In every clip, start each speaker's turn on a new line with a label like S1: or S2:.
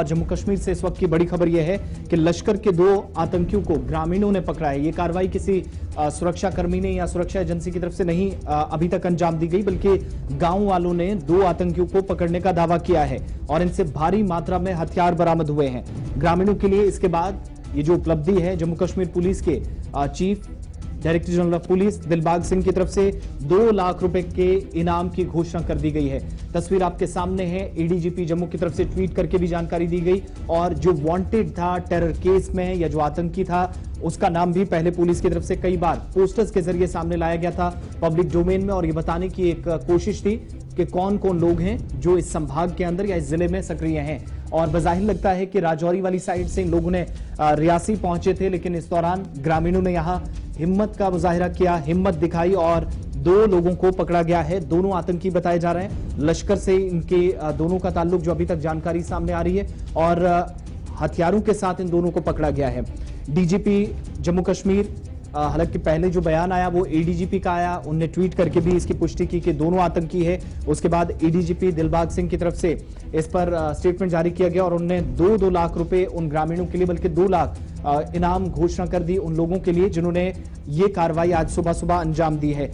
S1: और जम्मू कश्मीर से इस वक्त की बड़ी खबर यह है कि लश्कर के 2 आतंकियों को ग्रामीणों ने पकड़ा है। ये कार्रवाई किसी सुरक्षा कर्मी ने या सुरक्षा एजेंसी की तरफ से नहीं अभी तक अंजाम दी गई, बल्कि गांव वालों ने 2 आतंकियों को पकड़ने का दावा किया है और इनसे भारी मात्रा में हथियार बरामद हुए हैं ग्रामीणों के लिए। इसके बाद ये जो उपलब्धि है जम्मू कश्मीर पुलिस के chief director general of police Dilbagh Singh की तरफ से 2 लाख रुपए के इनाम की घोषणा कर दी गई है। तस्वीर आपके सामने है। एडीजीपी जम्मू की तरफ से ट्वीट करके भी जानकारी दी गई और जो वांटेड था टेरर केस में या जो आतंकी था उसका नाम भी पहले पुलिस की तरफ से कई बार पोस्टर्स के जरिए सामने लाया गया था पब्लिक डोमेन में, और ये बताने की एक कोशिश थी कि कौन कौन लोग हैं जो इस संभाग के अंदर या इस जिले में सक्रिय हैं। और बजाहिर लगता है कि राजौरी वाली साइड से इन लोगों ने रियासी पहुंचे थे, लेकिन इस दौरान ग्रामीणों ने यहां हिम्मत का मुजाहिरा किया, हिम्मत दिखाई और 2 लोगों को पकड़ा गया है। दोनों आतंकी बताए जा रहे हैं। लश्कर से इनके दोनों का ताल्लुक जो अभी तक जानकारी सामने आ रही है, और हथियारों के साथ इन दोनों को पकड़ा गया है। डीजीपी जम्मू कश्मीर, हालांकि पहले जो बयान आया वो एडीजीपी का आया, उनने ट्वीट करके भी इसकी पुष्टि की कि दोनों आतंकी है। उसके बाद एडीजीपी दिलबाग सिंह की तरफ से इस पर स्टेटमेंट जारी किया गया और उन्होंने 2-2 लाख रुपए उन ग्रामीणों के लिए, बल्कि 2 लाख इनाम घोषणा कर दी उन लोगों के लिए जिन्होंने ये कार्रवाई आज सुबह सुबह अंजाम दी है।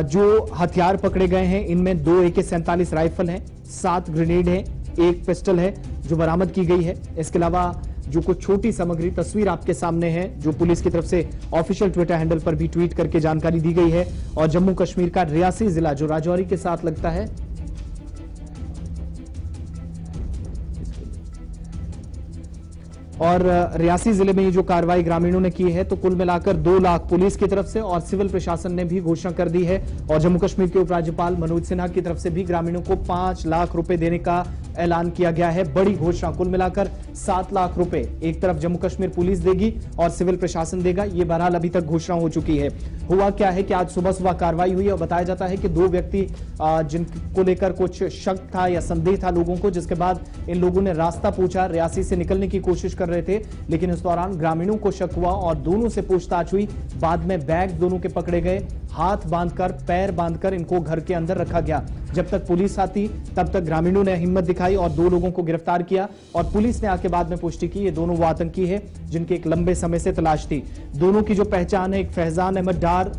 S1: जो हथियार पकड़े गए हैं इनमें 2 AK-47 राइफल हैं, 7 ग्रेनेड हैं, 1 पिस्टल है जो बरामद की गई है। इसके अलावा जो कुछ छोटी सामग्री, तस्वीर आपके सामने है जो पुलिस की तरफ से ऑफिशियल ट्विटर हैंडल पर भी ट्वीट करके जानकारी दी गई है। और जम्मू कश्मीर का रियासी जिला जो राजौरी के साथ लगता है, और रियासी जिले में ये जो कार्रवाई ग्रामीणों ने की है तो कुल मिलाकर 2 लाख पुलिस की तरफ से और सिविल प्रशासन ने भी घोषणा कर दी है। और जम्मू कश्मीर के उपराज्यपाल मनोज सिन्हा की तरफ से भी ग्रामीणों को 5 लाख रुपए देने का ऐलान किया गया है। बड़ी घोषणा, कुल मिलाकर 7 लाख रुपए एक तरफ जम्मू कश्मीर पुलिस देगी और सिविल प्रशासन देगा। ये बहरहाल अभी तक घोषणा हो चुकी है। हुआ क्या है कि आज सुबह सुबह कार्रवाई हुई और बताया जाता है कि 2 व्यक्ति जिनको लेकर कुछ शक था या संदेह था लोगों को, जिसके बाद इन लोगों ने रास्ता पूछा, रियासी से निकलने की कोशिश कर रहे थे, लेकिन इस दौरान ग्रामीणों को शक हुआ और दोनों से पूछताछ हुई। बाद में बैग दोनों के पकड़े गए, हाथ बांधकर पैर बांधकर इनको घर के अंदर रखा गया। जब तक पुलिस आती तब तक ग्रामीणों ने हिम्मत दिखाई और 2 लोगों को गिरफ्तार किया और पुलिस ने आके बाद में पुष्टि की ये दोनों वो आतंकी है जिनकी एक लंबे समय से तलाश थी। दोनों की जो पहचान है, एक फैजान अहमद डार,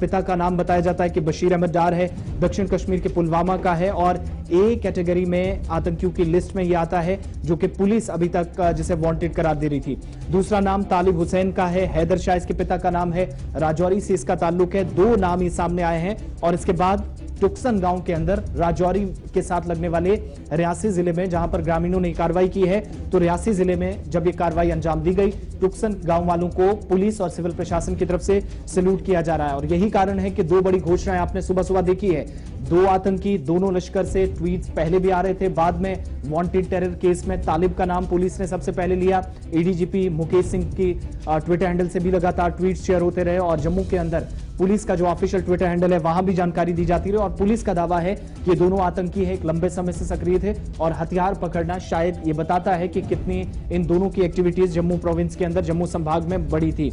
S1: पिता का नाम बताया जाता है कि बशीर अहमद डार है, दक्षिण कश्मीर के पुलवामा का है और ए कैटेगरी में आतंकियों की लिस्ट में ये आता है जो कि पुलिस अभी तक जिसे वांटेड करार दे रही थी। दूसरा नाम तालिब हुसैन का है, हैदर शाह इसके पिता का नाम है, राजौरी से इसका ताल्लुक है। 2 नाम ये सामने आए हैं और इसके बाद टुक्सन गांव के अंदर राजौरी के साथ लगने वाले रियासी जिले में जहां पर ग्रामीणों ने कार्रवाई की है, तो रियासी जिले में जब ये कार्रवाई अंजाम दी गई, टुक्सन गांव वालों को पुलिस और सिविल प्रशासन की तरफ से सैल्यूट किया जा रहा है। और यही कारण है कि 2 बड़ी घोषणाएं आपने सुबह सुबह देखी है। 2 आतंकी, दोनों लश्कर से ट्वीट्स पहले भी आ रहे थे, बाद में वांटेड टेरर केस में तालिब का नाम पुलिस ने सबसे पहले लिया। एडीजीपी मुकेश सिंह की ट्विटर हैंडल से भी लगातार ट्वीट शेयर होते रहे और जम्मू के अंदर पुलिस का जो ऑफिशियल ट्विटर हैंडल है वहां भी जानकारी दी जाती रही। और पुलिस का दावा है कि ये दोनों आतंकी है, एक लंबे समय से सक्रिय थे और हथियार पकड़ना शायद ये बताता है कि कितनी इन दोनों की एक्टिविटीज जम्मू प्रोविंस के अंदर, जम्मू संभाग में बढ़ी थी।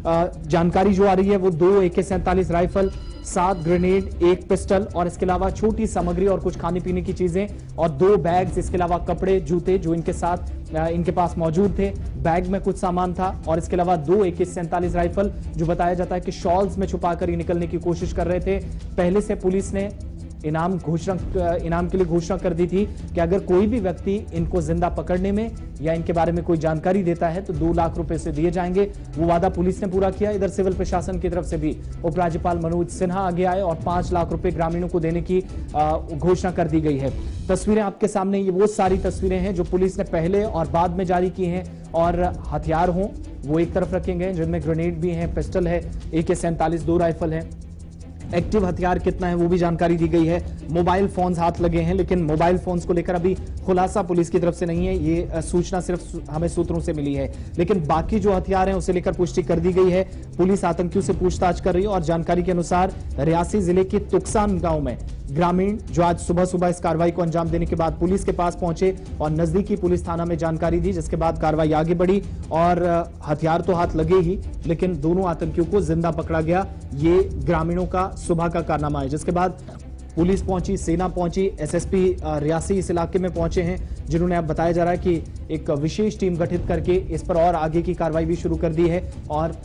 S1: जानकारी जो आ रही है वो 2 AK-47 राइफल, 7 ग्रेनेड, 1 पिस्टल और इसके अलावा छोटी सामग्री और कुछ खाने पीने की चीजें और 2 बैग्स, इसके अलावा कपड़े, जूते जो इनके साथ इनके पास मौजूद थे। बैग में कुछ सामान था और इसके अलावा 2 AK-47 राइफल जो बताया जाता है कि शॉल्स में छुपाकर ये निकलने की कोशिश कर रहे थे। पहले से पुलिस ने इनाम के लिए घोषणा कर दी थी कि अगर कोई भी व्यक्ति इनको जिंदा पकड़ने में या इनके बारे में कोई जानकारी देता है तो 2 लाख रुपए से दिए जाएंगे। वो वादा पुलिस ने पूरा किया। इधर सिविल प्रशासन की तरफ से भी उपराज्यपाल मनोज सिन्हा आगे आए और 5 लाख रुपए ग्रामीणों को देने की घोषणा कर दी गई है। तस्वीरें आपके सामने, ये वो सारी तस्वीरें हैं जो पुलिस ने पहले और बाद में जारी की हैं और हथियार हों वो एक तरफ रखे गए जिनमें ग्रेनेड भी हैं, पिस्टल है, AK-47 2 राइफल है। एक्टिव हथियार कितना है वो भी जानकारी दी गई है। मोबाइल फोन्स हाथ लगे हैं, लेकिन मोबाइल फोन्स को लेकर अभी खुलासा पुलिस की तरफ से नहीं है, ये सूचना सिर्फ हमें सूत्रों से मिली है। लेकिन बाकी जो हथियार हैं उसे लेकर पुष्टि कर दी गई है। पुलिस आतंकियों से पूछताछ कर रही है और जानकारी के अनुसार रियासी जिले के तुक्सान गांव में ग्रामीण जो आज सुबह सुबह इस कार्रवाई को अंजाम देने के बाद पुलिस के पास पहुंचे और नजदीकी पुलिस थाना में जानकारी दी, जिसके बाद कार्रवाई आगे बढ़ी और हथियार तो हाथ लगे ही, लेकिन दोनों आतंकियों को जिंदा पकड़ा गया। ये ग्रामीणों का सुबह का कारनामा है, जिसके बाद पुलिस पहुंची, सेना पहुंची, एसएसपी रियासी इस इलाके में पहुंचे हैं, जिन्होंने अब बताया जा रहा है कि एक विशेष टीम गठित करके इस पर और आगे की कार्रवाई भी शुरू कर दी है। और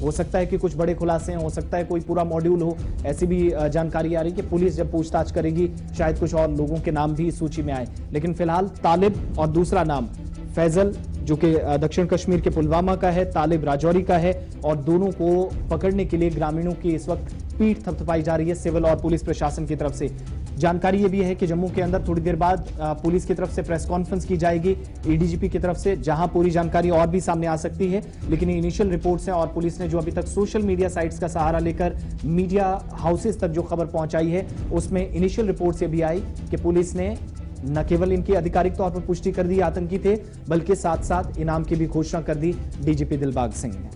S1: हो सकता है कि कुछ बड़े खुलासे हो सकता है कोई पूरा मॉड्यूल हो, ऐसी भी जानकारी आ रही है कि पुलिस जब पूछताछ करेगी शायद कुछ और लोगों के नाम भी सूची में आए। लेकिन फिलहाल तालिब और दूसरा नाम फैजल, जो कि दक्षिण कश्मीर के पुलवामा का है, तालिब राजौरी का है, और दोनों को पकड़ने के लिए ग्रामीणों की इस वक्त पीठ थपथपाई जा रही है सिविल और पुलिस प्रशासन की तरफ से। जानकारी यह भी है कि जम्मू के अंदर थोड़ी देर बाद पुलिस की तरफ से प्रेस कॉन्फ्रेंस की जाएगी एडीजीपी की तरफ से, जहां पूरी जानकारी और भी सामने आ सकती है। लेकिन इनिशियल रिपोर्ट्स हैं और पुलिस ने जो अभी तक सोशल मीडिया साइट्स का सहारा लेकर मीडिया हाउसेस तक जो खबर पहुंचाई है, उसमें इनिशियल रिपोर्ट से भी आई कि पुलिस ने न केवल इनकी आधिकारिक तौर पर पुष्टि कर दी आतंकी थे, बल्कि साथ साथ इनाम की भी घोषणा कर दी डीजीपी दिलबाग सिंह ने।